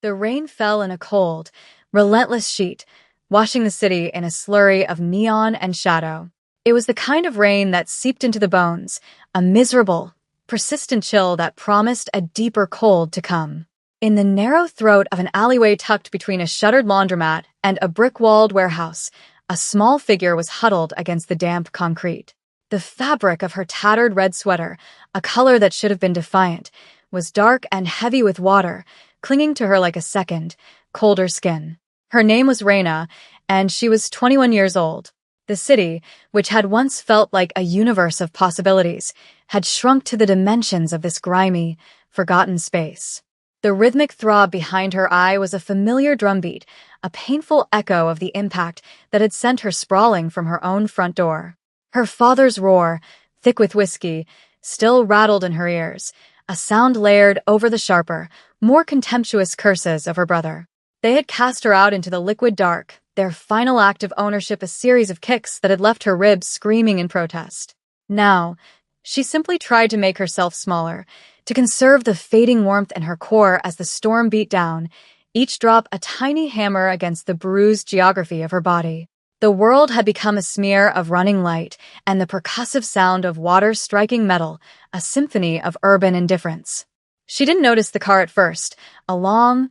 The rain fell in a cold, relentless sheet, washing the city in a slurry of neon and shadow. It was the kind of rain that seeped into the bones, a miserable, persistent chill that promised a deeper cold to come. In the narrow throat of an alleyway tucked between a shuttered laundromat and a brick-walled warehouse, a small figure was huddled against the damp concrete. The fabric of her tattered red sweater, a color that should have been defiant, was dark and heavy with water, clinging to her like a second, colder skin. Her name was Reina, and she was 21 years old. The city, which had once felt like a universe of possibilities, had shrunk to the dimensions of this grimy, forgotten space. The rhythmic throb behind her eye was a familiar drumbeat, a painful echo of the impact that had sent her sprawling from her own front door. Her father's roar, thick with whiskey, still rattled in her ears, a sound layered over the sharper, more contemptuous curses of her brother. They had cast her out into the liquid dark, their final act of ownership a series of kicks that had left her ribs screaming in protest. Now, she simply tried to make herself smaller, to conserve the fading warmth in her core as the storm beat down, each drop a tiny hammer against the bruised geography of her body. The world had become a smear of running light and the percussive sound of water striking metal, a symphony of urban indifference. She didn't notice the car at first, a long,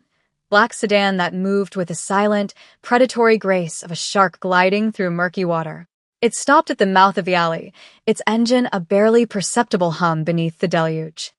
black sedan that moved with the silent, predatory grace of a shark gliding through murky water. It stopped at the mouth of the alley, its engine a barely perceptible hum beneath the deluge.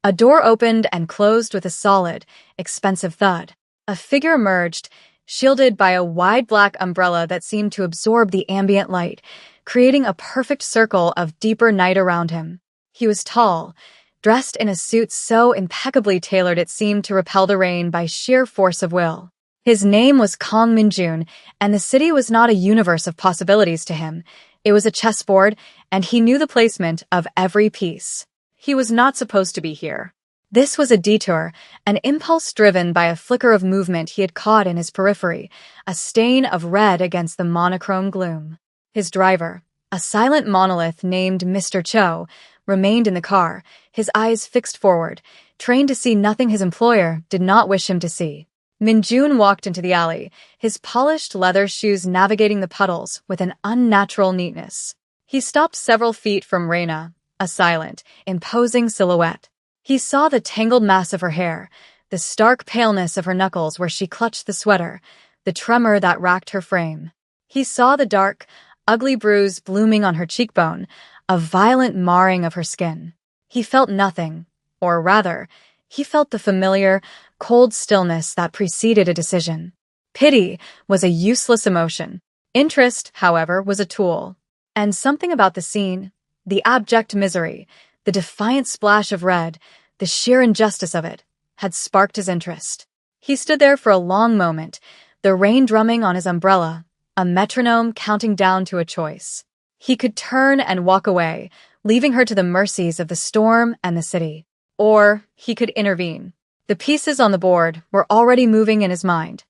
A door opened and closed with a solid, expensive thud. A figure emerged, shielded by a wide black umbrella that seemed to absorb the ambient light, creating a perfect circle of deeper night around him. He was tall, dressed in a suit so impeccably tailored it seemed to repel the rain by sheer force of will. His name was Kong Minjun, and the city was not a universe of possibilities to him. It was a chessboard, and he knew the placement of every piece. He was not supposed to be here. This was a detour, an impulse driven by a flicker of movement he had caught in his periphery, a stain of red against the monochrome gloom. His driver, a silent monolith named Mr. Cho, remained in the car, his eyes fixed forward, trained to see nothing his employer did not wish him to see. Minjun walked into the alley, his polished leather shoes navigating the puddles with an unnatural neatness. He stopped several feet from Reina, a silent, imposing silhouette. He saw the tangled mass of her hair, the stark paleness of her knuckles where she clutched the sweater, the tremor that racked her frame. He saw the dark, ugly bruise blooming on her cheekbone, a violent marring of her skin. He felt nothing, or rather, he felt the familiar, cold stillness that preceded a decision. Pity was a useless emotion. Interest, however, was a tool. And something about the scene, the abject misery, the defiant splash of red, the sheer injustice of it, had sparked his interest. He stood there for a long moment, the rain drumming on his umbrella, a metronome counting down to a choice. He could turn and walk away, leaving her to the mercies of the storm and the city. Or he could intervene. The pieces on the board were already moving in his mind.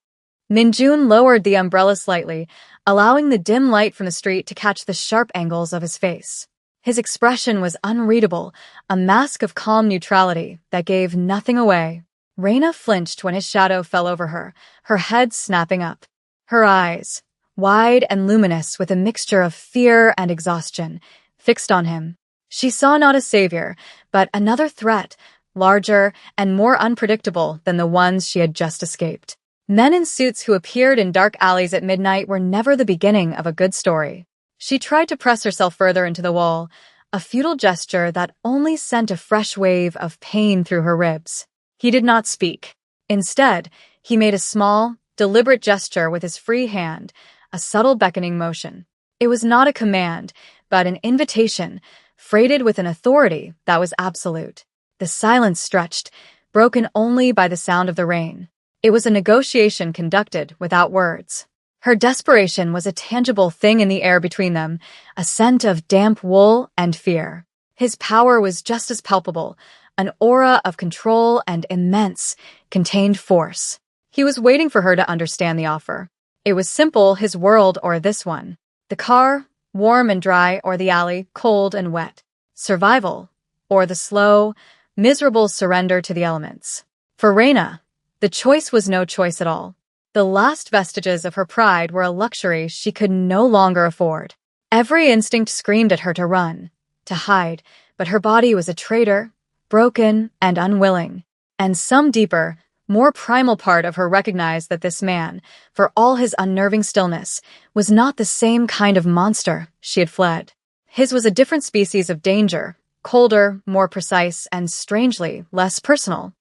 Minjun lowered the umbrella slightly, allowing the dim light from the street to catch the sharp angles of his face. His expression was unreadable, a mask of calm neutrality that gave nothing away. Reina flinched when his shadow fell over her, her head snapping up. Her eyes, wide and luminous with a mixture of fear and exhaustion, fixed on him. She saw not a savior, but another threat, larger and more unpredictable than the ones she had just escaped. Men in suits who appeared in dark alleys at midnight were never the beginning of a good story. She tried to press herself further into the wall, a futile gesture that only sent a fresh wave of pain through her ribs. He did not speak. Instead, he made a small, deliberate gesture with his free hand, a subtle beckoning motion. It was not a command, but an invitation, freighted with an authority that was absolute. The silence stretched, broken only by the sound of the rain. It was a negotiation conducted without words. Her desperation was a tangible thing in the air between them, a scent of damp wool and fear. His power was just as palpable, an aura of control and immense, contained force. He was waiting for her to understand the offer. It was simple, his world or this one. The car, warm and dry, or the alley, cold and wet. Survival, or the slow, miserable surrender to the elements. For Reina, The choice was no choice at all. The last vestiges of her pride were a luxury she could no longer afford. Every instinct screamed at her to run, to hide, but her body was a traitor, broken and unwilling. And some deeper, more primal part of her recognized that this man, for all his unnerving stillness, was not the same kind of monster she had fled. His was a different species of danger, colder, more precise, and strangely less personal.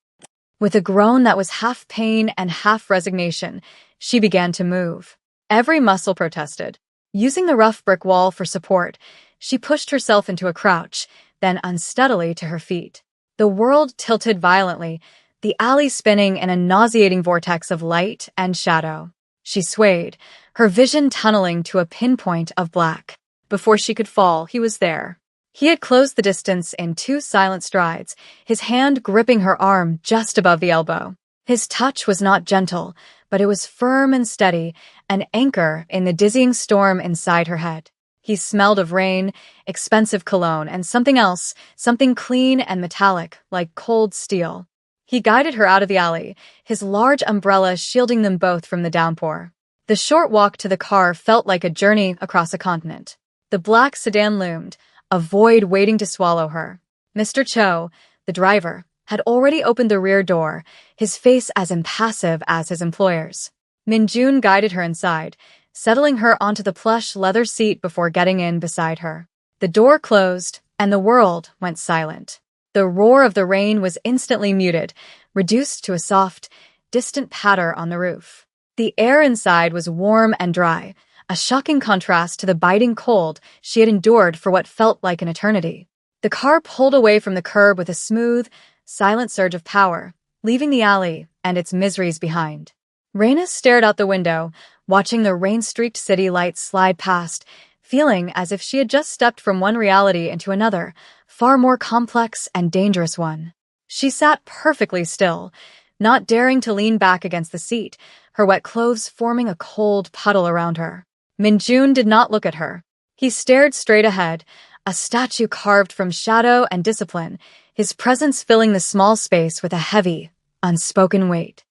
With a groan that was half pain and half resignation, she began to move. Every muscle protested. Using the rough brick wall for support, she pushed herself into a crouch, then unsteadily to her feet. The world tilted violently, the alley spinning in a nauseating vortex of light and shadow. She swayed, her vision tunneling to a pinpoint of black. Before she could fall, he was there. He had closed the distance in 2 silent strides, his hand gripping her arm just above the elbow. His touch was not gentle, but it was firm and steady, an anchor in the dizzying storm inside her head. He smelled of rain, expensive cologne, and something else, something clean and metallic, like cold steel. He guided her out of the alley, his large umbrella shielding them both from the downpour. The short walk to the car felt like a journey across a continent. The black sedan loomed, a void waiting to swallow her. Mr. Cho, the driver, had already opened the rear door, his face as impassive as his employer's. Min-jun guided her inside, settling her onto the plush leather seat before getting in beside her. The door closed, and the world went silent. The roar of the rain was instantly muted, reduced to a soft, distant patter on the roof. The air inside was warm and dry, a shocking contrast to the biting cold she had endured for what felt like an eternity. The car pulled away from the curb with a smooth, silent surge of power, leaving the alley and its miseries behind. Raina stared out the window, watching the rain-streaked city lights slide past, feeling as if she had just stepped from one reality into another, far more complex and dangerous one. She sat perfectly still, not daring to lean back against the seat, her wet clothes forming a cold puddle around her. Min-jun did not look at her. He stared straight ahead, a statue carved from shadow and discipline, his presence filling the small space with a heavy, unspoken weight.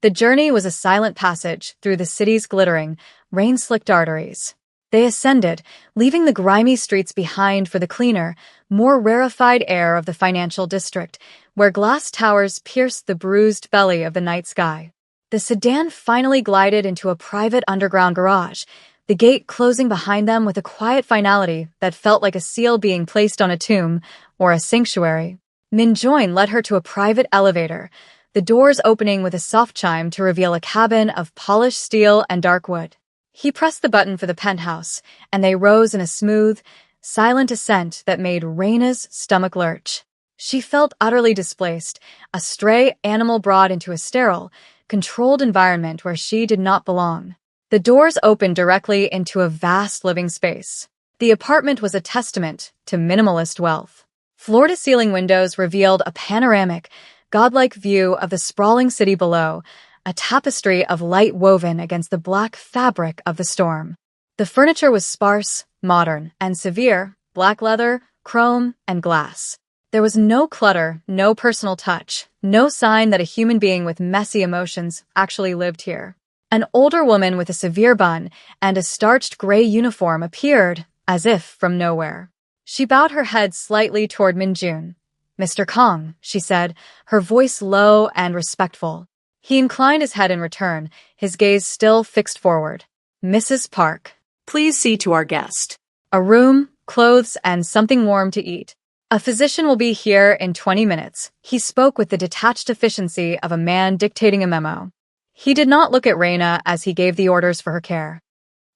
The journey was a silent passage through the city's glittering, rain-slicked arteries. They ascended, leaving the grimy streets behind for the cleaner, more rarefied air of the financial district, where glass towers pierced the bruised belly of the night sky. The sedan finally glided into a private underground garage, the gate closing behind them with a quiet finality that felt like a seal being placed on a tomb or a sanctuary. Min-jun led her to a private elevator, the doors opening with a soft chime to reveal a cabin of polished steel and dark wood. He pressed the button for the penthouse, and they rose in a smooth, silent ascent that made Raina's stomach lurch. She felt utterly displaced, a stray animal brought into a sterile, controlled environment where she did not belong. The doors opened directly into a vast living space. The apartment was a testament to minimalist wealth. Floor-to-ceiling windows revealed a panoramic, godlike view of the sprawling city below, a tapestry of light woven against the black fabric of the storm. The furniture was sparse, modern, and severe, black leather, chrome, and glass. There was no clutter, no personal touch, no sign that a human being with messy emotions actually lived here. An older woman with a severe bun and a starched gray uniform appeared, as if from nowhere. She bowed her head slightly toward Min-jun. "Mr. Kong," she said, her voice low and respectful. He inclined his head in return, his gaze still fixed forward. "Mrs. Park, please see to our guest. A room, clothes, and something warm to eat. A physician will be here in 20 minutes. He spoke with the detached efficiency of a man dictating a memo. He did not look at Raina as he gave the orders for her care.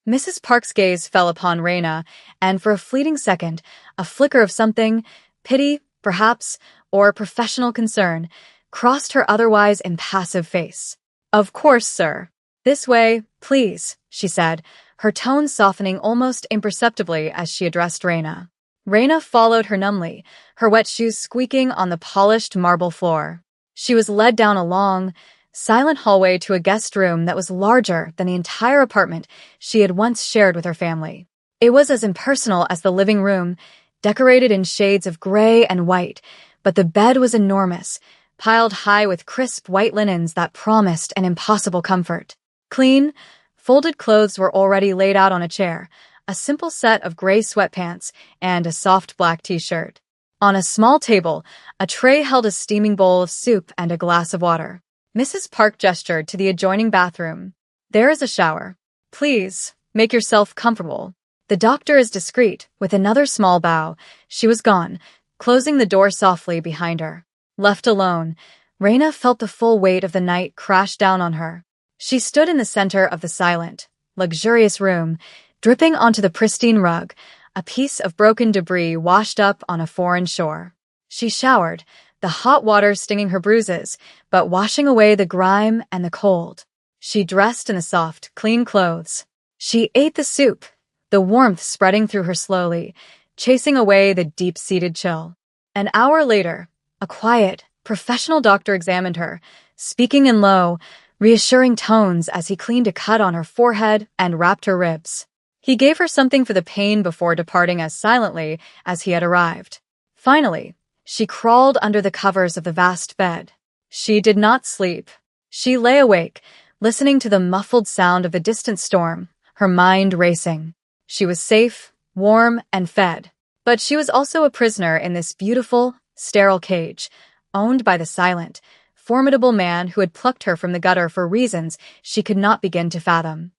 Mrs. Park's gaze fell upon Raina, and for a fleeting second, a flicker of something, pity, perhaps, or professional concern, crossed her otherwise impassive face. "Of course, sir. This way, please," she said, her tone softening almost imperceptibly as she addressed Raina. Raina followed her numbly, her wet shoes squeaking on the polished marble floor. She was led down a long, silent hallway to a guest room that was larger than the entire apartment she had once shared with her family. It was as impersonal as the living room, decorated in shades of gray and white, but the bed was enormous, piled high with crisp white linens that promised an impossible comfort. Clean, folded clothes were already laid out on a chair, a simple set of gray sweatpants and a soft black t-shirt. On a small table, a tray held a steaming bowl of soup and a glass of water. Mrs. Park gestured to the adjoining bathroom. "There is a shower. Please, make yourself comfortable." The doctor is discreet. With another small bow, she was gone, closing the door softly behind her. Left alone, Raina felt the full weight of the night crash down on her. She stood in the center of the silent, luxurious room, dripping onto the pristine rug, a piece of broken debris washed up on a foreign shore. She showered, the hot water stinging her bruises, but washing away the grime and the cold. She dressed in the soft, clean clothes. She ate the soup, the warmth spreading through her slowly, chasing away the deep-seated chill. An hour later, a quiet, professional doctor examined her, speaking in low, reassuring tones as he cleaned a cut on her forehead and wrapped her ribs. He gave her something for the pain before departing as silently as he had arrived. Finally, she crawled under the covers of the vast bed. She did not sleep. She lay awake, listening to the muffled sound of the distant storm, her mind racing. She was safe, warm, and fed. But she was also a prisoner in this beautiful, sterile cage, owned by the silent, formidable man who had plucked her from the gutter for reasons she could not begin to fathom.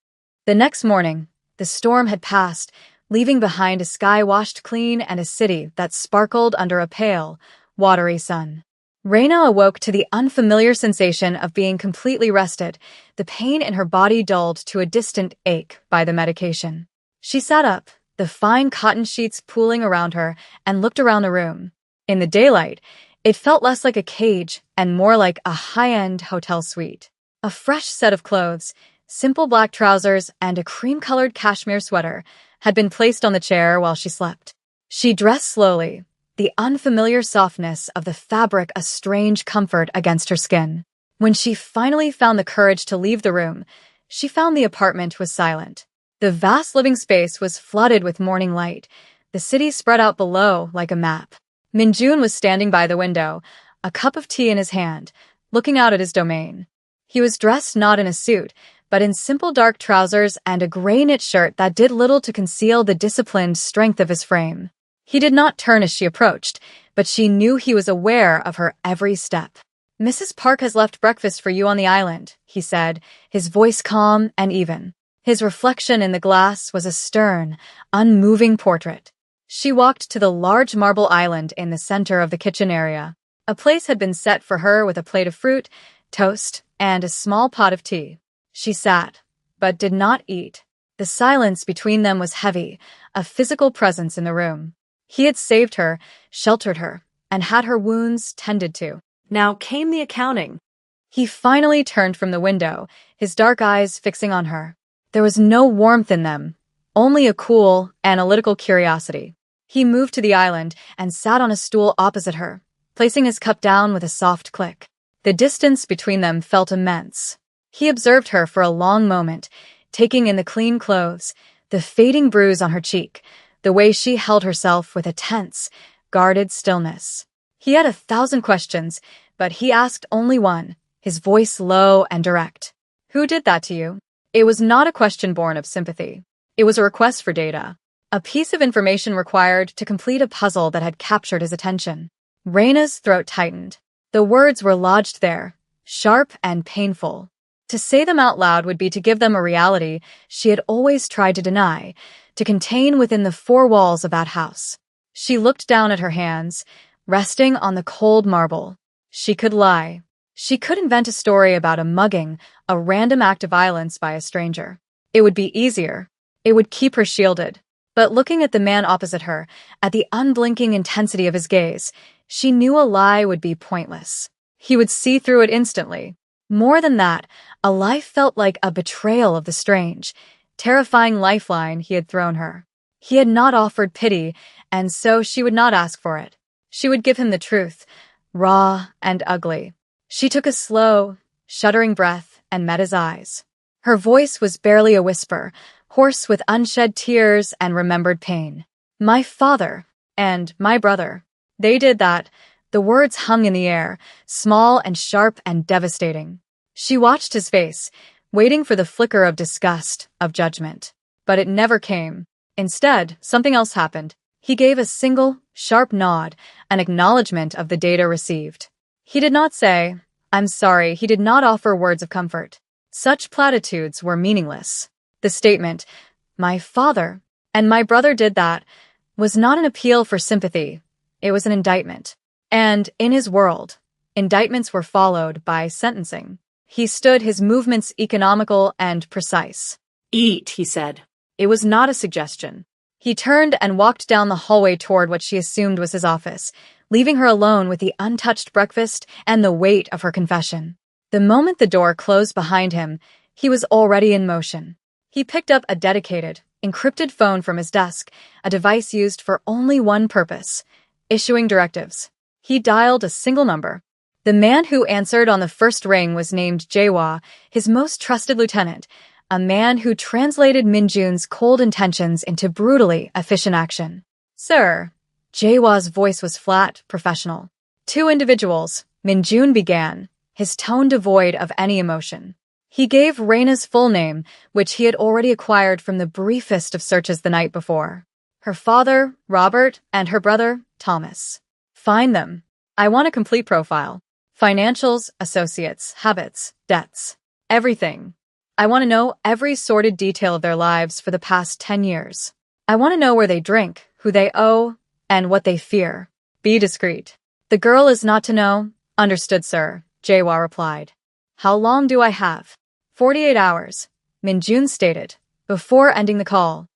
The next morning, the storm had passed, leaving behind a sky washed clean and a city that sparkled under a pale, watery sun. Raina awoke to the unfamiliar sensation of being completely rested, the pain in her body dulled to a distant ache by the medication. She sat up, the fine cotton sheets pooling around her, and looked around the room. In the daylight, it felt less like a cage and more like a high-end hotel suite. A fresh set of clothes, simple black trousers, and a cream-colored cashmere sweater had been placed on the chair while she slept. She dressed slowly, the unfamiliar softness of the fabric a strange comfort against her skin. When she finally found the courage to leave the room, she found the apartment was silent. The vast living space was flooded with morning light, the city spread out below like a map. Minjun was standing by the window, a cup of tea in his hand, looking out at his domain. He was dressed not in a suit, but in simple dark trousers and a gray knit shirt that did little to conceal the disciplined strength of his frame. He did not turn as she approached, but she knew he was aware of her every step. "Mrs. Park has left breakfast for you on the island," he said, his voice calm and even. His reflection in the glass was a stern, unmoving portrait. She walked to the large marble island in the center of the kitchen area. A place had been set for her with a plate of fruit, toast, and a small pot of tea. She sat, but did not eat. The silence between them was heavy, a physical presence in the room. He had saved her, sheltered her, and had her wounds tended to. Now came the accounting. He finally turned from the window, his dark eyes fixing on her. There was no warmth in them, only a cool, analytical curiosity. He moved to the island and sat on a stool opposite her, placing his cup down with a soft click. The distance between them felt immense. He observed her for a long moment, taking in the clean clothes, the fading bruise on her cheek, the way she held herself with a tense, guarded stillness. He had 1,000 questions, but he asked only one, his voice low and direct. "Who did that to you?" It was not a question born of sympathy. It was a request for data, a piece of information required to complete a puzzle that had captured his attention. Raina's throat tightened. The words were lodged there, sharp and painful. To say them out loud would be to give them a reality she had always tried to deny, to contain within the four walls of that house. She looked down at her hands, resting on the cold marble. She could lie. She could invent a story about a mugging, a random act of violence by a stranger. It would be easier. It would keep her shielded. But looking at the man opposite her, at the unblinking intensity of his gaze, she knew a lie would be pointless. He would see through it instantly. More than that, a lie felt like a betrayal of the strange, terrifying lifeline he had thrown her. He had not offered pity, and so she would not ask for it. She would give him the truth, raw and ugly. She took a slow, shuddering breath and met his eyes. Her voice was barely a whisper, hoarse with unshed tears and remembered pain. "My father and my brother. They did that." The The words hung in the air, small and sharp and devastating. She watched his face, waiting for the flicker of disgust, of judgment. But it never came. Instead, something else happened. He gave a single, sharp nod, an acknowledgement of the data received. He did not say, "I'm sorry," he did not offer words of comfort. Such platitudes were meaningless. The statement, "My father and my brother did that," was not an appeal for sympathy. It was an indictment. And, in his world, indictments were followed by sentencing. He stood, his movements economical and precise. "Eat," he said. It was not a suggestion. He turned and walked down the hallway toward what she assumed was his office, leaving her alone with the untouched breakfast and the weight of her confession. The moment the door closed behind him, he was already in motion. He picked up a dedicated, encrypted phone from his desk, a device used for only one purpose: issuing directives. He dialed a single number. The man who answered on the first ring was named Jae-wha, his most trusted lieutenant, a man who translated Min-jun's cold intentions into brutally efficient action. "Sir." Jae-wha's voice was flat, professional. "Two individuals," Min-jun began, his tone devoid of any emotion. He gave Raina's full name, which he had already acquired from the briefest of searches the night before. Her father, Robert, and her brother, Thomas. "Find them. I want a complete profile. Financials, associates, habits, debts. Everything. I want to know every sordid detail of their lives for the past 10 years. I want to know where they drink, who they owe, and what they fear. Be discreet." "The girl is not to know." "Understood, sir," Jae-wha replied. "How long do I have?" 48 hours, Min-jun stated, before ending the call.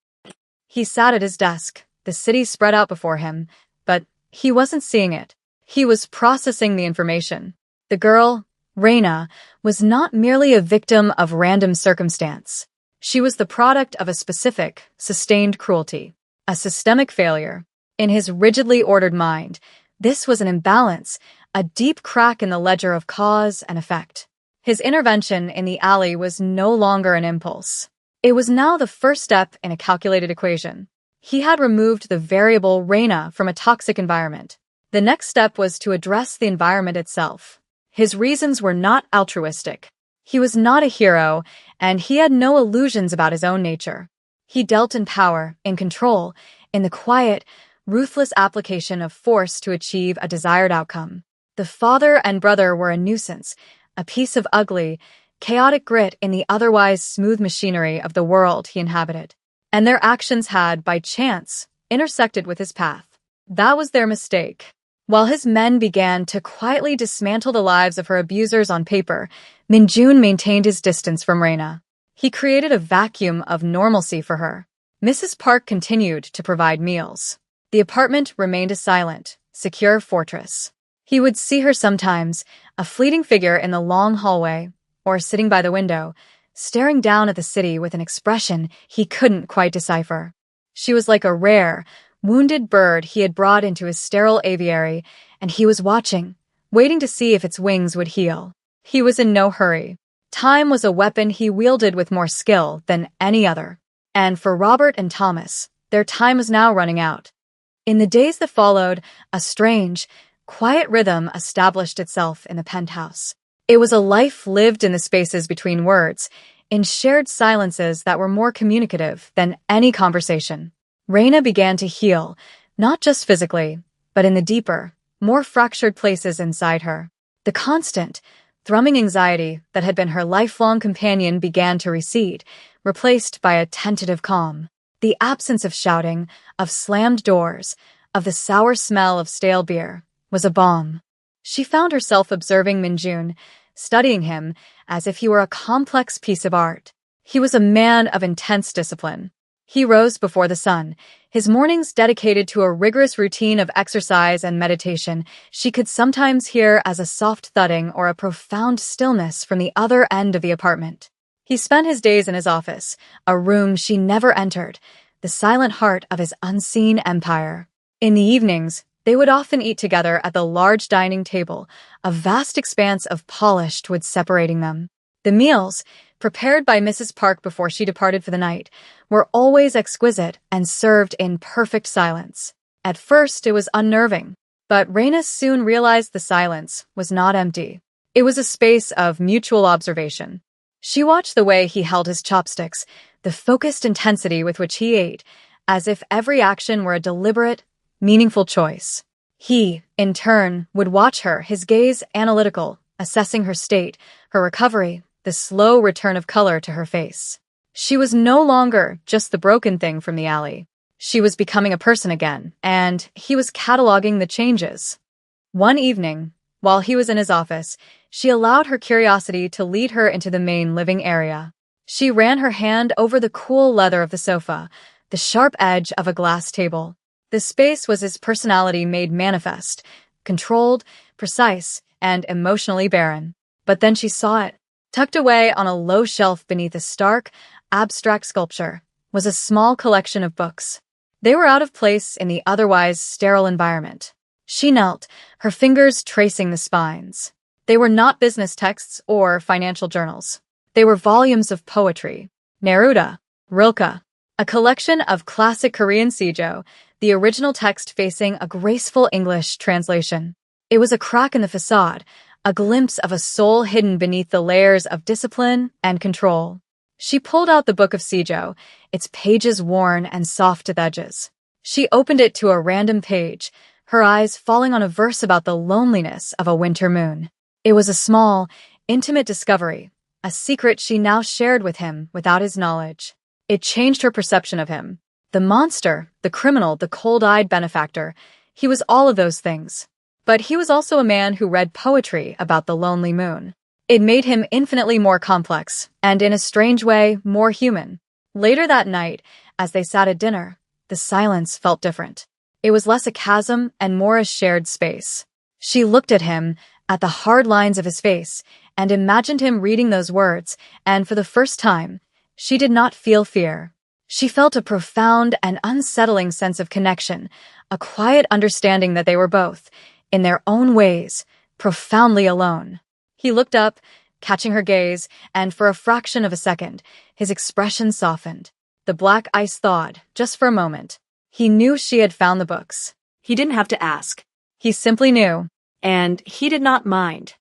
He sat at his desk, the city spread out before him, but he wasn't seeing it. He was processing the information. The girl, Raina, was not merely a victim of random circumstance. She was the product of a specific, sustained cruelty, a systemic failure. In his rigidly ordered mind, this was an imbalance, a deep crack in the ledger of cause and effect. His intervention in the alley was no longer an impulse. It was now the first step in a calculated equation. He had removed the variable Raina from a toxic environment. The next step was to address the environment itself. His reasons were not altruistic. He was not a hero, and he had no illusions about his own nature. He dealt in power, in control, in the quiet, ruthless application of force to achieve a desired outcome. The father and brother were a nuisance, a piece of ugly, chaotic grit in the otherwise smooth machinery of the world he inhabited. And their actions had, by chance, intersected with his path. That was their mistake. While his men began to quietly dismantle the lives of her abusers on paper, Min-jun maintained his distance from Raina. He created a vacuum of normalcy for her. Mrs. Park continued to provide meals. The apartment remained a silent, secure fortress. He would see her sometimes, a fleeting figure in the long hallway, or sitting by the window, staring down at the city with an expression he couldn't quite decipher. She was like a rare, wounded bird he had brought into his sterile aviary, and he was watching, waiting to see if its wings would heal. He was in no hurry. Time was a weapon he wielded with more skill than any other. And for Robert and Thomas, their time was now running out. In the days that followed, a strange, quiet rhythm established itself in the penthouse. It was a life lived in the spaces between words, in shared silences that were more communicative than any conversation. Raina began to heal, not just physically, but in the deeper, more fractured places inside her. The constant, thrumming anxiety that had been her lifelong companion began to recede, replaced by a tentative calm. The absence of shouting, of slammed doors, of the sour smell of stale beer, was a balm. She found herself observing Min-jun, studying him as if he were a complex piece of art. He was a man of intense discipline. He rose before the sun, his mornings dedicated to a rigorous routine of exercise and meditation she could sometimes hear as a soft thudding or a profound stillness from the other end of the apartment. He spent his days in his office, a room she never entered, the silent heart of his unseen empire. In the evenings, they would often eat together at the large dining table, a vast expanse of polished wood separating them. The meals, prepared by Mrs. Park before she departed for the night, were always exquisite and served in perfect silence. At first, it was unnerving. But Raina soon realized the silence was not empty. It was a space of mutual observation. She watched the way he held his chopsticks, the focused intensity with which he ate, as if every action were a deliberate, meaningful choice. He, in turn, would watch her, his gaze analytical, assessing her state, her recovery, the slow return of color to her face. She was no longer just the broken thing from the alley. She was becoming a person again, and he was cataloging the changes. One evening, while he was in his office, she allowed her curiosity to lead her into the main living area. She ran her hand over the cool leather of the sofa, the sharp edge of a glass table. The space was his personality made manifest, controlled, precise, and emotionally barren. But then she saw it. Tucked away on a low shelf beneath a stark, abstract sculpture was a small collection of books. They were out of place in the otherwise sterile environment. She knelt, her fingers tracing the spines. They were not business texts or financial journals. They were volumes of poetry. Neruda, Rilke, a collection of classic Korean seijo, the original text facing a graceful English translation. It was a crack in the facade, a glimpse of a soul hidden beneath the layers of discipline and control. She pulled out the book of seijo, its pages worn and soft to the edges. She opened it to a random page, her eyes falling on a verse about the loneliness of a winter moon. It was a small, intimate discovery, a secret she now shared with him without his knowledge. It changed her perception of him. The monster, the criminal, the cold-eyed benefactor. He was all of those things. But he was also a man who read poetry about the lonely moon. It made him infinitely more complex, and in a strange way, more human. Later that night, as they sat at dinner, the silence felt different. It was less a chasm and more a shared space. She looked at him, at the hard lines of his face, and imagined him reading those words, and for the first time, she did not feel fear. She felt a profound and unsettling sense of connection, a quiet understanding that they were both, in their own ways, profoundly alone. He looked up, catching her gaze, and for a fraction of a second, his expression softened. The black ice thawed, just for a moment. He knew she had found the books. He didn't have to ask. He simply knew, and he did not mind.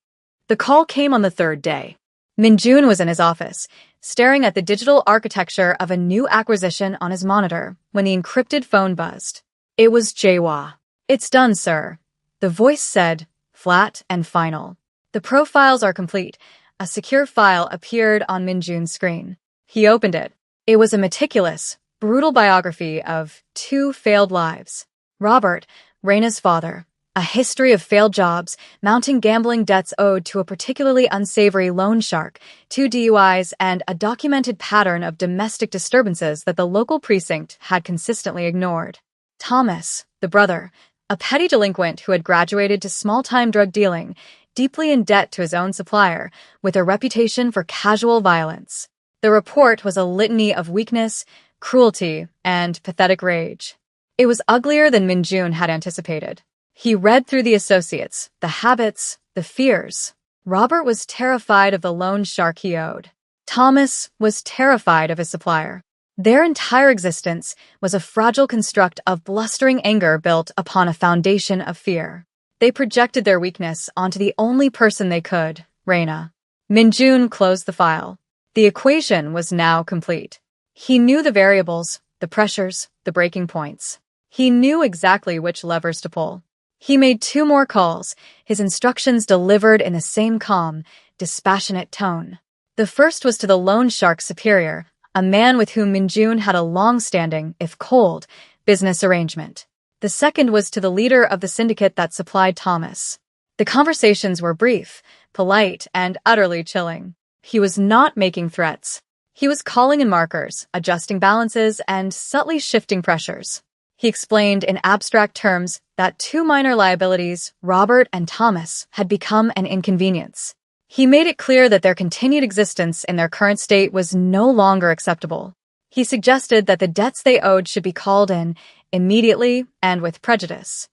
The call came on the third day. Minjun was in his office, staring at the digital architecture of a new acquisition on his monitor when the encrypted phone buzzed. It was Jaehwa. "It's done, sir," the voice said, flat and final. "The profiles are complete." A secure file appeared on Minjun's screen. He opened it. It was a meticulous, brutal biography of 2 failed lives. Robert, Raina's father, a history of failed jobs, mounting gambling debts owed to a particularly unsavory loan shark, 2 DUIs, and a documented pattern of domestic disturbances that the local precinct had consistently ignored. Thomas, the brother, a petty delinquent who had graduated to small-time drug dealing, deeply in debt to his own supplier, with a reputation for casual violence. The report was a litany of weakness, cruelty, and pathetic rage. It was uglier than Minjun had anticipated. He read through the associates, the habits, the fears. Robert was terrified of the loan shark he owed. Thomas was terrified of his supplier. Their entire existence was a fragile construct of blustering anger built upon a foundation of fear. They projected their weakness onto the only person they could, Raina. Minjun closed the file. The equation was now complete. He knew the variables, the pressures, the breaking points. He knew exactly which levers to pull. He made 2 more calls, his instructions delivered in the same calm, dispassionate tone. The first was to the loan shark's superior, a man with whom Minjun had a long-standing, if cold, business arrangement. The second was to the leader of the syndicate that supplied Thomas. The conversations were brief, polite, and utterly chilling. He was not making threats. He was calling in markers, adjusting balances, and subtly shifting pressures. He explained in abstract terms that 2 minor liabilities, Robert and Thomas, had become an inconvenience. He made it clear that their continued existence in their current state was no longer acceptable. He suggested that the debts they owed should be called in, immediately and with prejudice.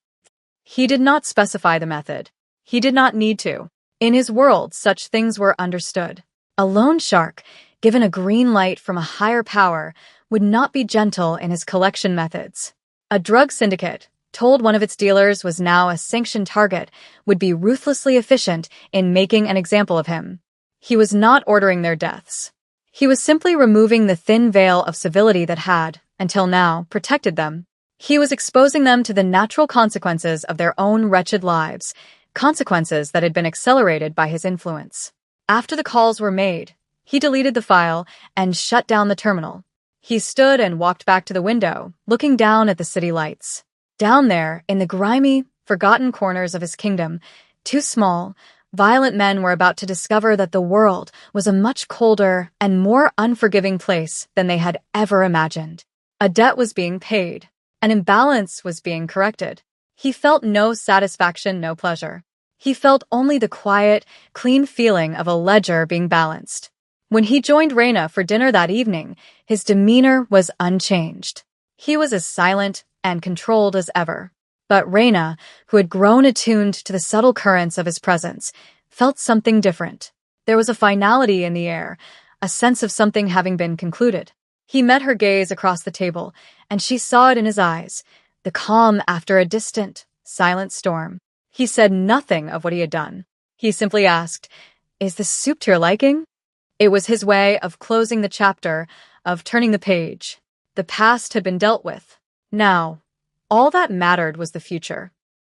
He did not specify the method. He did not need to. In his world, such things were understood. A loan shark, given a green light from a higher power, would not be gentle in his collection methods. A drug syndicate, told one of its dealers was now a sanctioned target, would be ruthlessly efficient in making an example of him. He was not ordering their deaths. He was simply removing the thin veil of civility that had, until now, protected them. He was exposing them to the natural consequences of their own wretched lives, consequences that had been accelerated by his influence. After the calls were made, he deleted the file and shut down the terminal. He stood and walked back to the window, looking down at the city lights. Down there, in the grimy, forgotten corners of his kingdom, two small, violent men were about to discover that the world was a much colder and more unforgiving place than they had ever imagined. A debt was being paid. An imbalance was being corrected. He felt no satisfaction, no pleasure. He felt only the quiet, clean feeling of a ledger being balanced. When he joined Reina for dinner that evening, his demeanor was unchanged. He was as silent and controlled as ever. But Reina, who had grown attuned to the subtle currents of his presence, felt something different. There was a finality in the air, a sense of something having been concluded. He met her gaze across the table, and she saw it in his eyes, the calm after a distant, silent storm. He said nothing of what he had done. He simply asked, "Is this soup to your liking?" It was his way of closing the chapter, of turning the page. The past had been dealt with. Now, all that mattered was the future.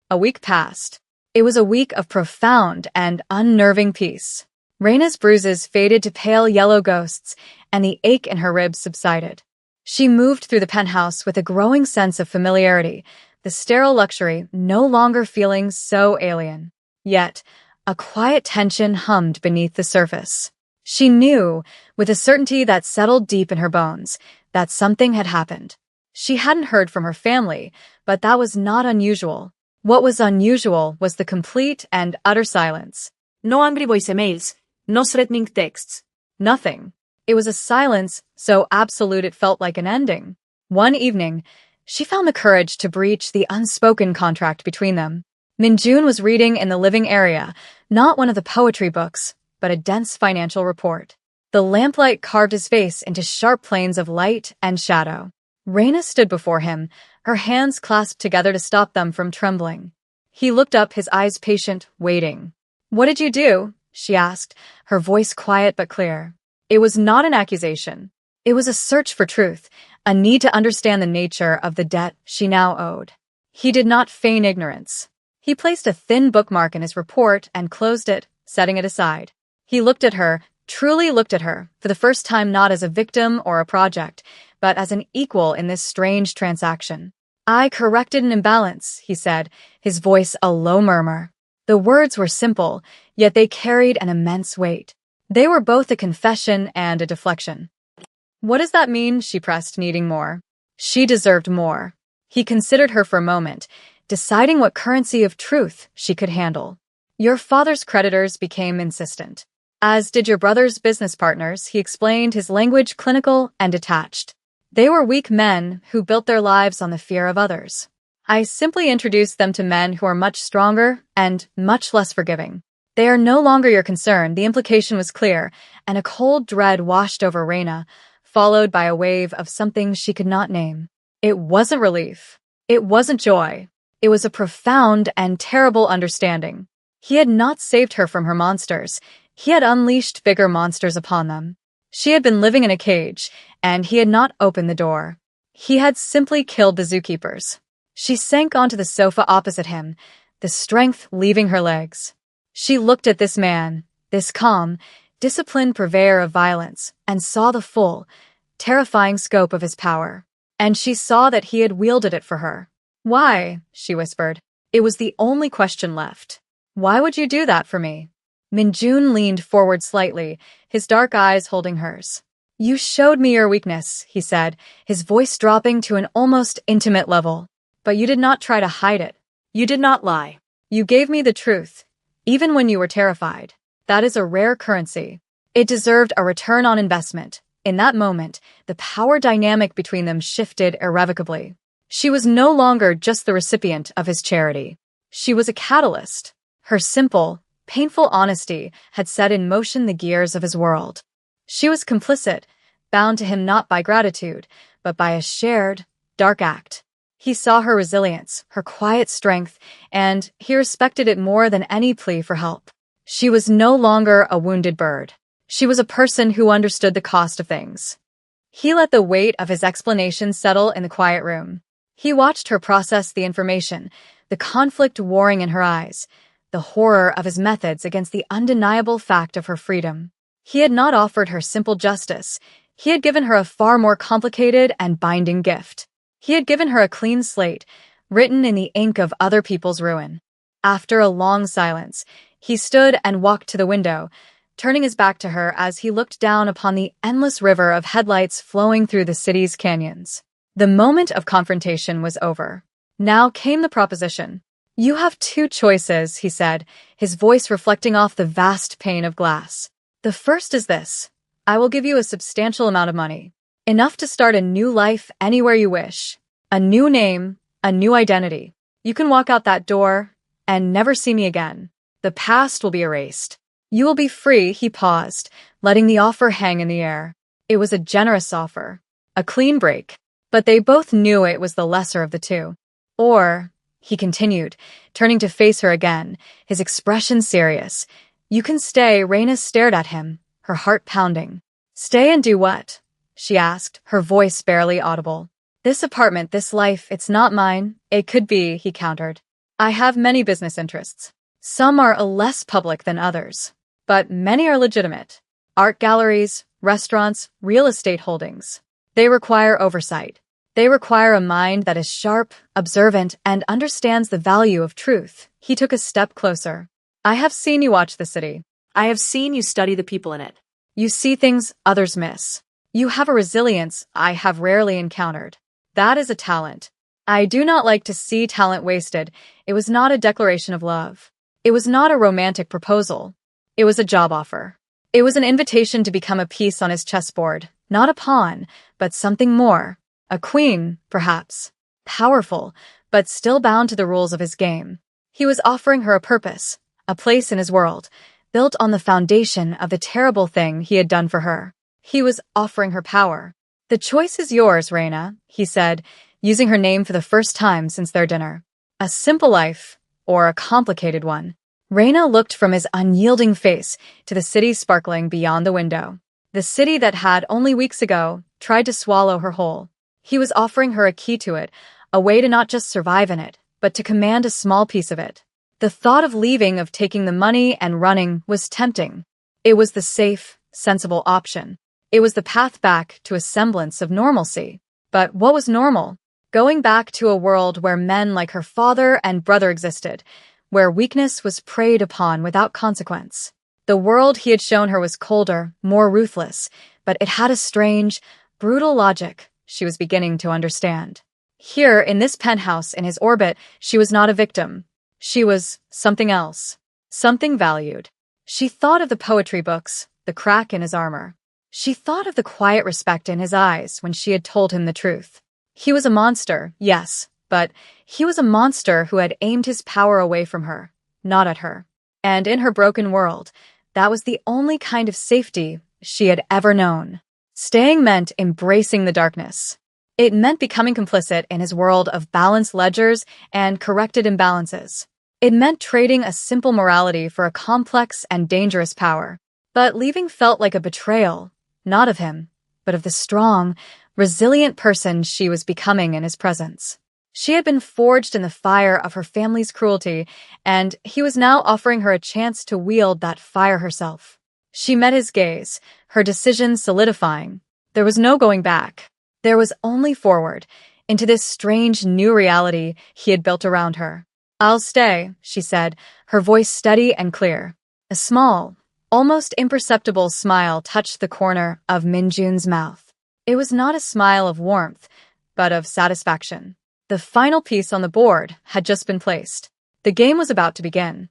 A week passed. It was a week of profound and unnerving peace. Reina's bruises faded to pale yellow ghosts, and the ache in her ribs subsided. She moved through the penthouse with a growing sense of familiarity, the sterile luxury no longer feeling so alien. Yet, a quiet tension hummed beneath the surface. She knew, with a certainty that settled deep in her bones, that something had happened. She hadn't heard from her family, but that was not unusual. What was unusual was the complete and utter silence. No angry voicemails, no threatening texts. Nothing. It was a silence so absolute it felt like an ending. One evening, she found the courage to breach the unspoken contract between them. Minjun was reading in the living area, not one of the poetry books, but a dense financial report. The lamplight carved his face into sharp planes of light and shadow. Reina stood before him, her hands clasped together to stop them from trembling. He looked up, his eyes patient, waiting. "What did you do?" she asked, her voice quiet but clear. It was not an accusation. It was a search for truth, a need to understand the nature of the debt she now owed. He did not feign ignorance. He placed a thin bookmark in his report and closed it, setting it aside. He looked at her, truly looked at her, for the first time not as a victim or a project, but as an equal in this strange transaction. "I corrected an imbalance," he said, his voice a low murmur. The words were simple, yet they carried an immense weight. They were both a confession and a deflection. "What does that mean?" she pressed, needing more. She deserved more. He considered her for a moment, deciding what currency of truth she could handle. "Your father's creditors became insistent. As did your brother's business partners," he explained, his language clinical and detached. "They were weak men who built their lives on the fear of others. I simply introduced them to men who are much stronger and much less forgiving. They are no longer your concern." The implication was clear, and a cold dread washed over Reina, followed by a wave of something she could not name. It wasn't relief. It wasn't joy. It was a profound and terrible understanding. He had not saved her from her monsters. He had unleashed bigger monsters upon them. She had been living in a cage, and he had not opened the door. He had simply killed the zookeepers. She sank onto the sofa opposite him, the strength leaving her legs. She looked at this man, this calm, disciplined purveyor of violence, and saw the full, terrifying scope of his power. And she saw that he had wielded it for her. "Why?" she whispered. It was the only question left. "Why would you do that for me?" Minjun leaned forward slightly, his dark eyes holding hers. "You showed me your weakness," he said, his voice dropping to an almost intimate level. "But you did not try to hide it. You did not lie. You gave me the truth, even when you were terrified. That is a rare currency. It deserved a return on investment." In that moment, the power dynamic between them shifted irrevocably. She was no longer just the recipient of his charity. She was a catalyst. Her simple, painful honesty had set in motion the gears of his world. She was complicit, bound to him not by gratitude, but by a shared, dark act. He saw her resilience, her quiet strength, and he respected it more than any plea for help. She was no longer a wounded bird. She was a person who understood the cost of things. He let the weight of his explanation settle in the quiet room. He watched her process the information, the conflict warring in her eyes, the horror of his methods against the undeniable fact of her freedom. He had not offered her simple justice. He had given her a far more complicated and binding gift. He had given her a clean slate, written in the ink of other people's ruin. After a long silence, he stood and walked to the window, turning his back to her as he looked down upon the endless river of headlights flowing through the city's canyons. The moment of confrontation was over. Now came the proposition. "You have two choices," he said, his voice reflecting off the vast pane of glass. "The first is this. I will give you a substantial amount of money. Enough to start a new life anywhere you wish. A new name, a new identity. You can walk out that door and never see me again. The past will be erased. You will be free." He paused, letting the offer hang in the air. It was a generous offer, a clean break, but they both knew it was the lesser of the two. "Or," he continued, turning to face her again, his expression serious, "you can stay." Raina stared at him, her heart pounding. "Stay and do what?" she asked, her voice barely audible. "This apartment, this life, it's not mine." "It could be," he countered. "I have many business interests. Some are less public than others, but many are legitimate. Art galleries, restaurants, real estate holdings. They require oversight. They require a mind that is sharp, observant, and understands the value of truth." He took a step closer. "I have seen you watch the city. I have seen you study the people in it. You see things others miss. You have a resilience I have rarely encountered. That is a talent. I do not like to see talent wasted." It was not a declaration of love. It was not a romantic proposal. It was a job offer. It was an invitation to become a piece on his chessboard, not a pawn, but something more. A queen, perhaps. Powerful, but still bound to the rules of his game. He was offering her a purpose, a place in his world, built on the foundation of the terrible thing he had done for her. He was offering her power. "The choice is yours, Raina," he said, using her name for the first time since their dinner. "A simple life, or a complicated one." Raina looked from his unyielding face to the city sparkling beyond the window. The city that had, only weeks ago, tried to swallow her whole. He was offering her a key to it, a way to not just survive in it, but to command a small piece of it. The thought of leaving, of taking the money and running, was tempting. It was the safe, sensible option. It was the path back to a semblance of normalcy. But what was normal? Going back to a world where men like her father and brother existed, where weakness was preyed upon without consequence. The world he had shown her was colder, more ruthless, but it had a strange, brutal logic she was beginning to understand. Here, in this penthouse in his orbit, she was not a victim. She was something else, something valued. She thought of the poetry books, the crack in his armor. She thought of the quiet respect in his eyes when she had told him the truth. He was a monster, yes, but he was a monster who had aimed his power away from her, not at her. And in her broken world, that was the only kind of safety she had ever known. Staying meant embracing the darkness. It meant becoming complicit in his world of balanced ledgers and corrected imbalances. It meant trading a simple morality for a complex and dangerous power. But leaving felt like a betrayal, not of him, but of the strong, resilient person she was becoming in his presence. She had been forged in the fire of her family's cruelty, and he was now offering her a chance to wield that fire herself. She met his gaze, her decision solidifying. There was no going back. There was only forward, into this strange new reality he had built around her. "I'll stay," she said, her voice steady and clear. A small, almost imperceptible smile touched the corner of Minjun's mouth. It was not a smile of warmth, but of satisfaction. The final piece on the board had just been placed. The game was about to begin.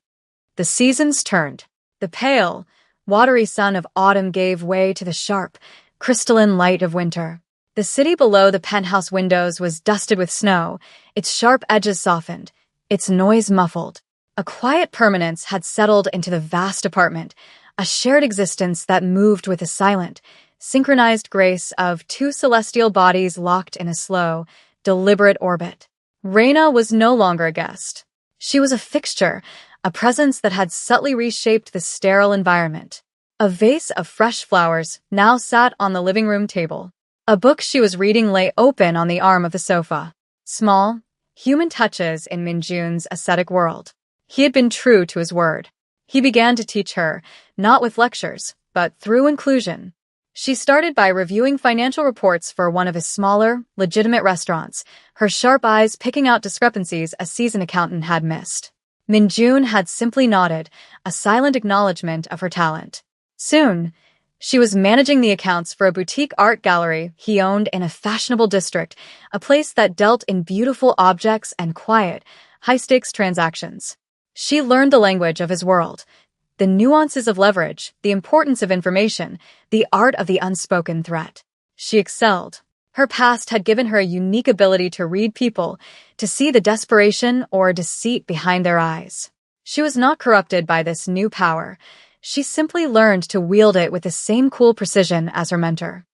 The seasons turned. The pale, watery sun of autumn gave way to the sharp, crystalline light of winter. The city below the penthouse windows was dusted with snow, its sharp edges softened, its noise muffled. A quiet permanence had settled into the vast apartment, a shared existence that moved with the silent, synchronized grace of two celestial bodies locked in a slow, deliberate orbit. Reina was no longer a guest. She was a fixture, a presence that had subtly reshaped the sterile environment. A vase of fresh flowers now sat on the living room table. A book she was reading lay open on the arm of the sofa. Small, human touches in Minjun's ascetic world. He had been true to his word. He began to teach her, not with lectures, but through inclusion. She started by reviewing financial reports for one of his smaller, legitimate restaurants, her sharp eyes picking out discrepancies a seasoned accountant had missed. Minjun had simply nodded, a silent acknowledgement of her talent. Soon, she was managing the accounts for a boutique art gallery he owned in a fashionable district, a place that dealt in beautiful objects and quiet, high-stakes transactions. She learned the language of his world, the nuances of leverage, the importance of information, the art of the unspoken threat. She excelled. Her past had given her a unique ability to read people, to see the desperation or deceit behind their eyes. She was not corrupted by this new power. She simply learned to wield it with the same cool precision as her mentor.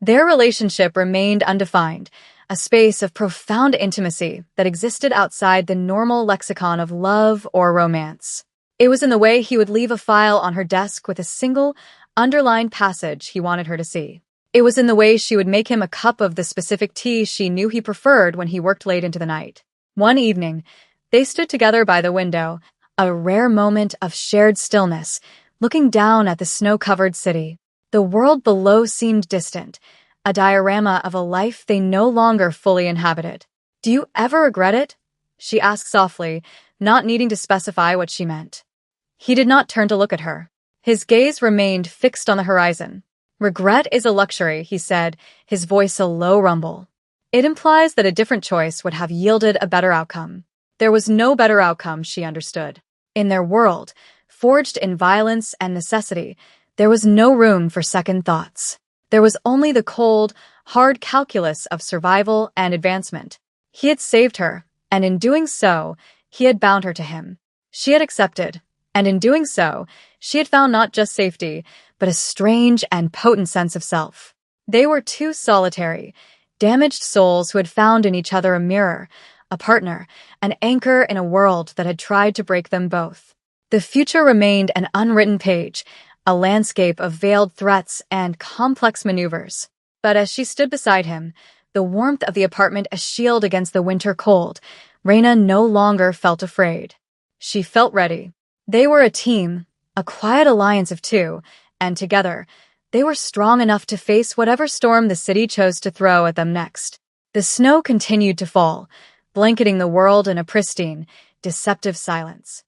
Their relationship remained undefined, a space of profound intimacy that existed outside the normal lexicon of love or romance. It was in the way he would leave a file on her desk with a single, underlined passage he wanted her to see. It was in the way she would make him a cup of the specific tea she knew he preferred when he worked late into the night. One evening, they stood together by the window, a rare moment of shared stillness, looking down at the snow-covered city. The world below seemed distant, a diorama of a life they no longer fully inhabited. "Do you ever regret it?" she asked softly, not needing to specify what she meant. He did not turn to look at her. His gaze remained fixed on the horizon. "Regret is a luxury," he said, his voice a low rumble. "It implies that a different choice would have yielded a better outcome." There was no better outcome, she understood. In their world, forged in violence and necessity, there was no room for second thoughts. There was only the cold, hard calculus of survival and advancement. He had saved her, and in doing so, he had bound her to him. She had accepted, and in doing so, she had found not just safety, but a strange and potent sense of self. They were two solitary, damaged souls who had found in each other a mirror, a partner, an anchor in a world that had tried to break them both. The future remained an unwritten page, a landscape of veiled threats and complex maneuvers. But as she stood beside him, the warmth of the apartment a shield against the winter cold, Reina no longer felt afraid. She felt ready. They were a team, a quiet alliance of two, and together, they were strong enough to face whatever storm the city chose to throw at them next. The snow continued to fall, blanketing the world in a pristine, deceptive silence.